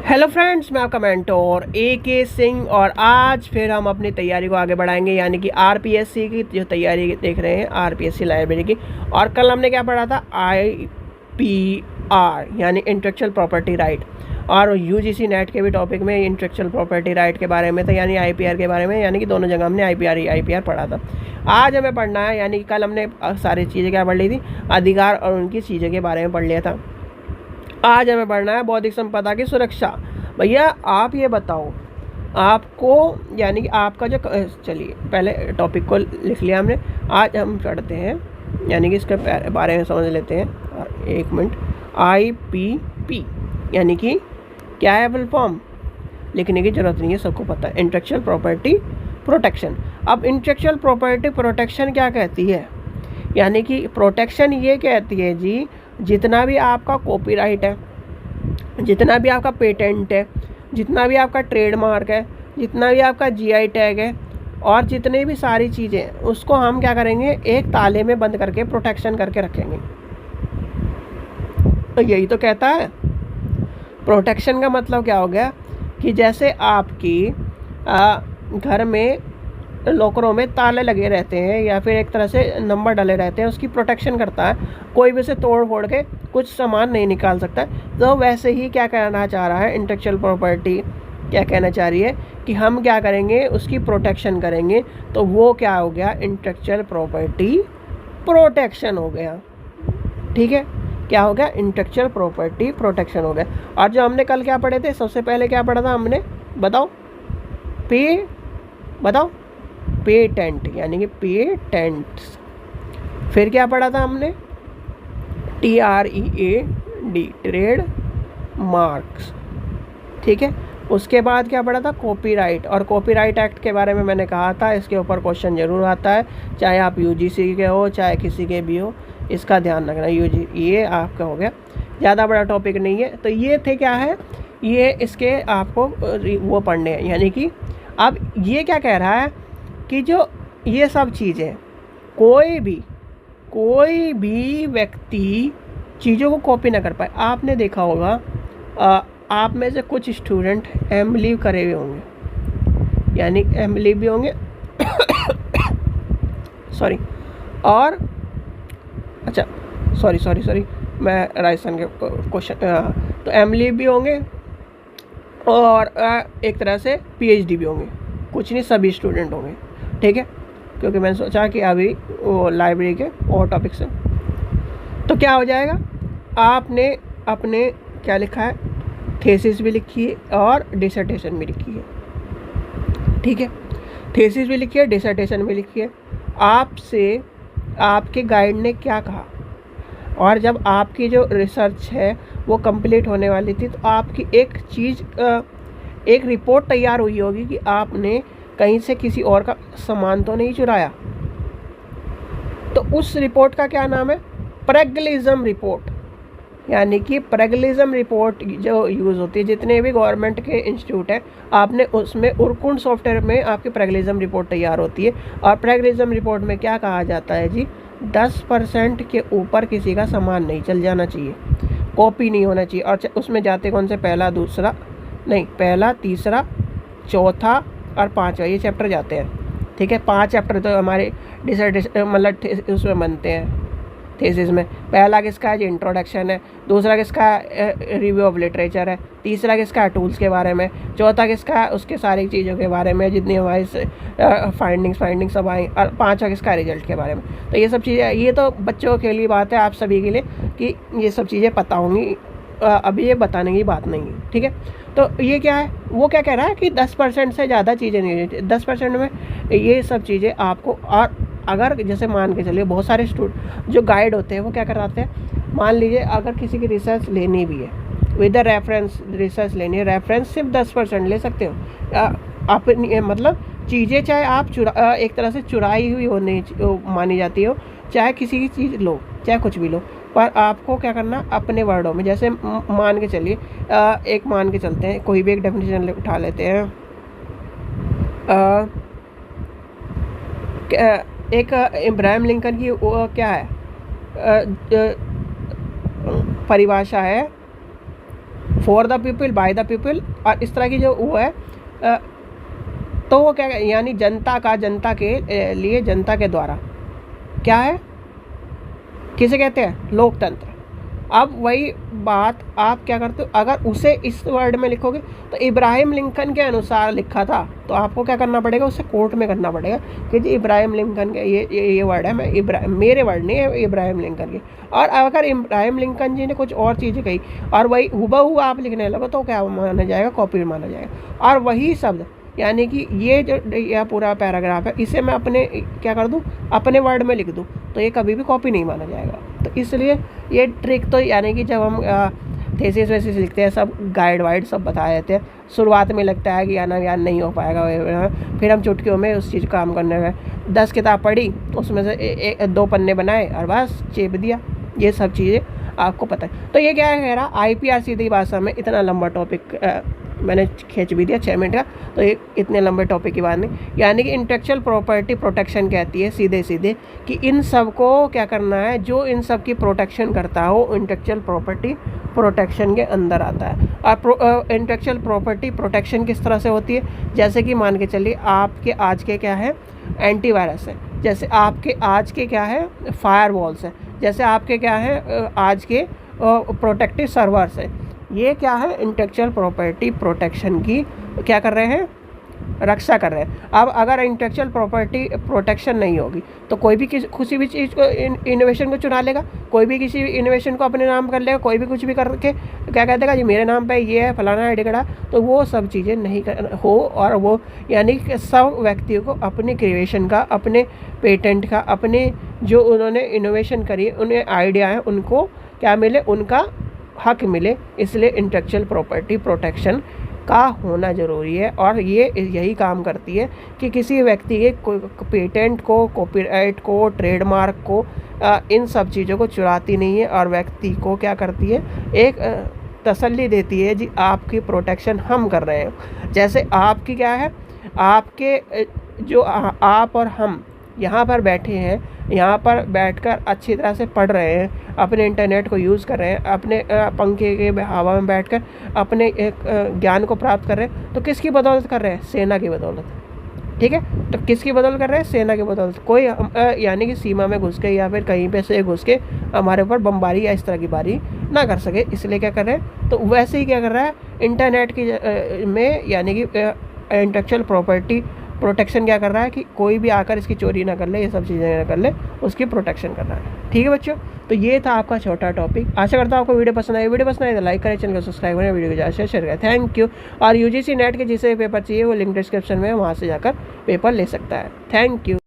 Hello friends, मैं आपका mentor AK Singh और आज फिर हम अपनी तैयारी को आगे बढ़ाएंगे, यानी कि RPSC की जो तैयारी देख रहे हैं, RPSC लाइब्रेरी की। और कल हमने क्या पढ़ा था? IPR यानी इंटेलेक्चुअल प्रॉपर्टी राइट, और UGC नेट के भी टॉपिक में इंटेलेक्चुअल प्रॉपर्टी राइट के बारे में था, यानी IPR के बारे में, यानी कि दोनों जगह हमने IPR पढ़ा था। आज हमें पढ़ना है, यानी कि कल हमने सारी चीज़ें क्या पढ़ ली थी, अधिकार और उनकी चीज़ों के बारे में पढ़ लिया था। आज हमें पढ़ना है बौद्धिक संपदा की सुरक्षा। भैया आप ये बताओ आपको, यानी कि आपका जो, चलिए पहले टॉपिक को लिख लिया हमने। आज हम पढ़ते हैं, यानी कि इसके बारे में समझ लेते हैं। एक मिनट। IPP यानी कि क्या है? फुल फॉर्म लिखने की ज़रूरत नहीं है, सबको पता है। Intellectual property protection. अब इंटेलेक्चुअल प्रॉपर्टी प्रोटेक्शन क्या कहती है? यानी कि प्रोटेक्शन ये कहती है जी, जितना भी आपका कॉपीराइट है, जितना भी आपका पेटेंट है, जितना भी आपका ट्रेडमार्क है, जितना भी आपका GI टैग है, और जितनी भी सारी चीज़ें हैं, उसको हम क्या करेंगे? एक ताले में बंद करके प्रोटेक्शन करके रखेंगे। तो यही तो कहता है प्रोटेक्शन का मतलब क्या हो गया कि जैसे आपकी घर में लॉकरों में ताले लगे रहते हैं या फिर एक तरह से नंबर डले रहते हैं, उसकी प्रोटेक्शन करता है, कोई भी उसे तोड़ फोड़ के कुछ सामान नहीं निकाल सकता। तो वैसे ही क्या कहना चाह रहा है इंटेलेक्चुअल प्रॉपर्टी, क्या कहना चाह रही है कि हम क्या करेंगे? उसकी प्रोटेक्शन करेंगे। तो वो क्या हो गया? इंटेलेक्चुअल प्रॉपर्टी प्रोटेक्शन हो गया। ठीक है, क्या हो गया? इंटेलेक्चुअल प्रॉपर्टी प्रोटेक्शन हो गया। और जो हमने कल क्या पढ़े थे? सबसे पहले क्या पढ़ा था हमने? बताओ। बताओ। पेटेंट यानी कि पेटेंट्स। फिर क्या पढ़ा था हमने? TREAD trade marks. ठीक है, उसके बाद क्या पढ़ा था? कॉपीराइट। और कॉपीराइट एक्ट के बारे में मैंने कहा था, इसके ऊपर क्वेश्चन जरूर आता है, चाहे आप UGC के हो चाहे किसी के भी हो, इसका ध्यान रखना। ये आपका हो गया, ज़्यादा बड़ा टॉपिक नहीं है। तो ये थे क्या है, ये इसके आपको वो पढ़ने हैं। यानी कि अब ये क्या कह रहा है कि जो ये सब चीज़ें, कोई भी व्यक्ति चीज़ों को कॉपी ना कर पाए। आपने देखा होगा, आप में से कुछ स्टूडेंट एम.लीव करे हुए होंगे, यानी एम.लीव भी होंगे सॉरी। और अच्छा, सॉरी मैं राजस्थान के क्वेश्चन, तो एम.लीव भी होंगे और एक तरह से PhD भी होंगे। कुछ नहीं, सभी स्टूडेंट होंगे। ठीक है, क्योंकि मैंने सोचा कि अभी वो लाइब्रेरी के और टॉपिक से, तो क्या हो जाएगा? आपने अपने क्या लिखा है? थीसिस भी लिखी है और डिसर्टेशन भी लिखी है। ठीक है, थीसिस भी लिखी है, डिसर्टेशन भी लिखी है। आपसे आपके गाइड ने क्या कहा, और जब आपकी जो रिसर्च है वो कंप्लीट होने वाली थी, तो आपकी एक चीज़, एक रिपोर्ट तैयार हुई होगी कि आपने कहीं से किसी और का सामान तो नहीं चुराया। तो उस रिपोर्ट का क्या नाम है? Plagiarism report. यानी कि प्लेगरिज्म रिपोर्ट जो यूज़ होती है, जितने भी गवर्नमेंट के इंस्टीट्यूट हैं, आपने उसमें उर्कुंड सॉफ्टवेयर में आपकी प्लेगरिज्म रिपोर्ट तैयार होती है। और प्लेगरिज्म रिपोर्ट में क्या कहा जाता है जी? 10% के ऊपर किसी का सामान नहीं चल जाना चाहिए, कॉपी नहीं होना चाहिए। और उसमें जाते कौन से? पहला, तीसरा, चौथा और पाँचवा, ये चैप्टर जाते हैं। ठीक है, 5 चैप्टर तो हमारे डिसर्टेशन मतलब उसमें बनते हैं, थीसिस में। पहला किसका है? जो इंट्रोडक्शन है। दूसरा किसका है? रिव्यू ऑफ लिटरेचर है। तीसरा किसका है? टूल्स के बारे में। चौथा किसका है? उसके सारी चीज़ों के बारे में, जितनी हमारी फाइंडिंग सब आई। और पाँचवा किसका है? रिजल्ट के बारे में। तो ये सब चीज़ें, ये तो बच्चों के लिए बात है, आप सभी के लिए, कि ये सब चीज़ें पता होंगी, अभी ये बताने की बात नहीं है। ठीक है, तो ये क्या है? वो क्या कह रहा है कि 10% से ज़्यादा चीज़ें नहीं होती। 10% में ये सब चीज़ें आपको, और अगर जैसे मान के चलिए बहुत सारे स्टूडेंट जो गाइड होते हैं वो क्या कराते हैं, मान लीजिए अगर किसी की रिसर्च लेनी भी है, विद रेफरेंस रिसर्च लेनी है, रेफरेंस सिर्फ 10% ले सकते हो। अपनी मतलब चीज़ें चाहे आप एक तरह से चुराई हुई होने मानी जाती हो, चाहे किसी की चीज़ लो, चाहे कुछ भी लो, पर आपको क्या करना? अपने वर्डों में। जैसे मान के चलिए, एक मान के चलते हैं, कोई भी एक डेफिनेशन उठा लेते हैं। एक इब्राहिम लिंकन की वो क्या है? परिभाषा है for the people, by the people, और इस तरह की जो वो है तो वो क्या यानी जनता का, जनता के लिए, जनता के द्वारा, क्या है, किसे कहते हैं, लोकतंत्र। अब वही बात आप क्या करते हो, अगर उसे इस वर्ड में लिखोगे तो इब्राहिम लिंकन के अनुसार लिखा था, तो आपको क्या करना पड़ेगा, उसे कोर्ट में करना पड़ेगा कि जी इब्राहिम लिंकन के ये वर्ड है, मैं मेरे वर्ड नहीं है, इब्राहिम लिंकन के। और अगर इब्राहिम लिंकन जी ने कुछ और चीज़ें कही और वही हुबहू आप लिखने लगो तो क्या माना जाएगा, कॉपी माना जाएगा। और वही शब्द यानी कि ये जो यह पूरा पैराग्राफ है इसे मैं अपने क्या कर दूं, अपने वर्ड में लिख दूं, तो ये कभी भी कॉपी नहीं माना जाएगा। तो इसलिए ये ट्रिक तो यानी कि जब हम थेसिस वेसिस लिखते हैं सब गाइड वाइड सब बता देते हैं, शुरुआत में लगता है कि याना यार नहीं हो पाएगा, फिर हम चुटकियों में उस चीज़ काम करने में 10 किताब पढ़ी उसमें से 2 पन्ने बनाए और बस चेप दिया, ये सब चीज़ें आपको पता है। तो ये क्या है कह रहा IPR सीधी भाषा में, इतना लंबा टॉपिक मैंने खींच भी दिया 6 मिनट का, तो ये इतने लंबे टॉपिक की बात नहीं। यानी कि इंटेलेक्चुअल प्रॉपर्टी प्रोटेक्शन कहती है सीधे सीधे कि इन सब को क्या करना है, जो इन सब की प्रोटेक्शन करता हो इंटेलेक्चुअल प्रॉपर्टी प्रोटेक्शन के अंदर आता है। और इंटेलेक्चुअल प्रॉपर्टी प्रोटेक्शन किस तरह से होती है, जैसे कि मान के चलिए आपके आज के क्या है, एंटीवायरस है, जैसे आपके आज के क्या है, फायरवॉल्स है, जैसे आपके क्या है आज के प्रोटेक्टिव सर्वर्स है। ये क्या है, इंटेलेक्चुअल प्रॉपर्टी प्रोटेक्शन की क्या कर रहे हैं, रक्षा कर रहे हैं। अब अगर इंटेलेक्चुअल प्रॉपर्टी प्रोटेक्शन नहीं होगी तो कोई भी किसी भी चीज़ को इनोवेशन को चुरा लेगा, कोई भी किसी इनोवेशन को अपने नाम कर लेगा, कोई भी कुछ भी करके क्या कह देगा जी मेरे नाम पे ये है फलाना है ढिकड़ा, तो वो सब चीज़ें नहीं हो। और वो यानी कि सब व्यक्तियों को अपने क्रिएशन का, अपने पेटेंट का, अपने जो उन्होंने इनोवेशन करी उन्हें आइडिया है उनको क्या मिले, उनका हक मिले। इसलिए इंटेलेक्चुअल प्रॉपर्टी प्रोटेक्शन का होना ज़रूरी है। और ये यही काम करती है कि किसी व्यक्ति के पेटेंट को, कॉपीराइट को, ट्रेडमार्क को, इन सब चीज़ों को चुराती नहीं है और व्यक्ति को क्या करती है, एक तसल्ली देती है जी आपकी प्रोटेक्शन हम कर रहे हैं। जैसे आपकी क्या है, आपके जो आप और हम यहाँ पर बैठे हैं, यहाँ पर बैठकर अच्छी तरह से पढ़ रहे हैं, अपने इंटरनेट को यूज़ कर रहे हैं, अपने पंखे के हवा में बैठकर अपने ज्ञान को प्राप्त कर रहे हैं, तो किसकी बदौलत कर रहे हैं, सेना की बदौलत। ठीक है, तो किसकी बदौलत कर रहे हैं, सेना की बदौलत। कोई यानी कि सीमा में घुस के या फिर कहीं पे से घुस के हमारे ऊपर बमबारी या इस तरह की बारी ना कर सके, इसलिए क्या कर रहे हैं। तो वैसे ही क्या कर रहा है इंटरनेट की में, यानी कि इंटेलेक्चुअल प्रॉपर्टी प्रोटेक्शन क्या कर रहा है कि कोई भी आकर इसकी चोरी ना कर ले, ये सब चीज़ें ना कर ले, उसकी प्रोटेक्शन कर रहा है। ठीक है बच्चों, तो ये था आपका छोटा टॉपिक। आशा करता हूँ आपको वीडियो पसंद आई। वीडियो पसंद आए तो लाइक करें, चैनल को सब्सक्राइब करें, वीडियो को ज़्यादा शेयर करें। Thank you. और UGC नेट के जिसे पेपर चाहिए वो लिंक डिस्क्रिप्शन में है, वहाँ से जाकर पेपर ले सकता है। Thank you.